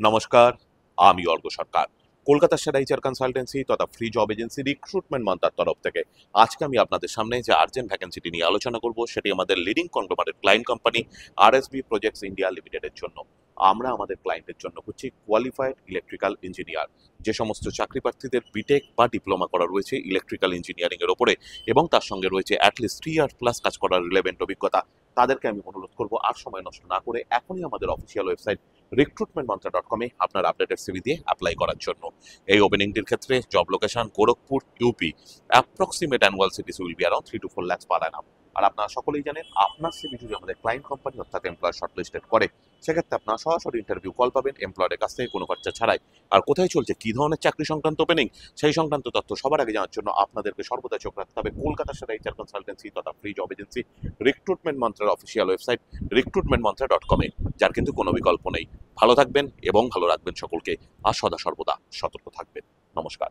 নমস্কার, আমি অর্ক সরকার। কলকাতার সেরা এইচআর কনসালটেন্সি তথা ফ্রি জব এজেন্সি রিক্রুটমেন্ট মান্ত্রার তরফ থেকে আজকে আমি আপনাদের সামনে যে আর্জেন্ট ভ্যাকেন্সিটি নিয়ে আলোচনা করব সেটি আমাদের leading conglomerate client company RSB projects India লিমিটেডের জন্য। আমরা আমাদের ক্লায়েন্টের জন্য হচ্ছি কোয়ালিফাইড ইলেকট্রিক্যাল ইঞ্জিনিয়ার। যে সমস্ত চাকরি প্রার্থীদের বিটেক বা ডিপ্লোমা করা রয়েছে ইলেকট্রিক্যাল ইঞ্জিনিয়ারিং এর উপরে এবং তার সঙ্গে রয়েছে অ্যাটলিস্ট 3 ইয়ার প্লাস কাজ করার রিলেভেন্ট অভিজ্ঞতা, তাদেরকে আমি অনুরোধ করব আর সময় নষ্ট না করে এখনই আমাদের অফিসিয়াল ওয়েবসাইট recruitmentmantra.com আপনার আপডেটেড সিভি দিয়ে অ্যাপ্লাই করার জন্য। এই ওপেনিংটির ক্ষেত্রে job location Gorakhpur UP. Approximate annual CTC will be around 3 to 4 lakhs পার অ্যানাম। আর আপনারা সকলেই জানেন আপনার সিভি যদি আমাদের ক্লায়েন্ট কোম্পানি অর্থাৎ এমপ্লয়ার শর্টলিস্টেড করে সেক্ষেত্রে আপনারা সরাসরি ইন্টারভিউ কল পাবেন এমপ্লয়ারের কাছ থেকে কোনো খরচা ছাড়াই। আর কোথায় চলছে কী ধরনের চাকরি সংক্রান্ত ওপেনিং সেই সংক্রান্ত তথ্য সবার আগে জানার জন্য আপনাদেরকে সর্বদা চোখ রাখতে হবে কলকাতার সেরা এইচআর কনসালটেন্সি তথা ফ্রি জব এজেন্সি রিক্রুটমেন্ট মন্ত্রার অফিসিয়াল ওয়েবসাইট recruitmentmantra.com যার কিন্তু কোনো বিকল্প নেই। ভালো থাকবেন এবং ভালো রাখবেন সকলকে, আর সদা সর্বদা সতর্ক থাকবেন। নমস্কার।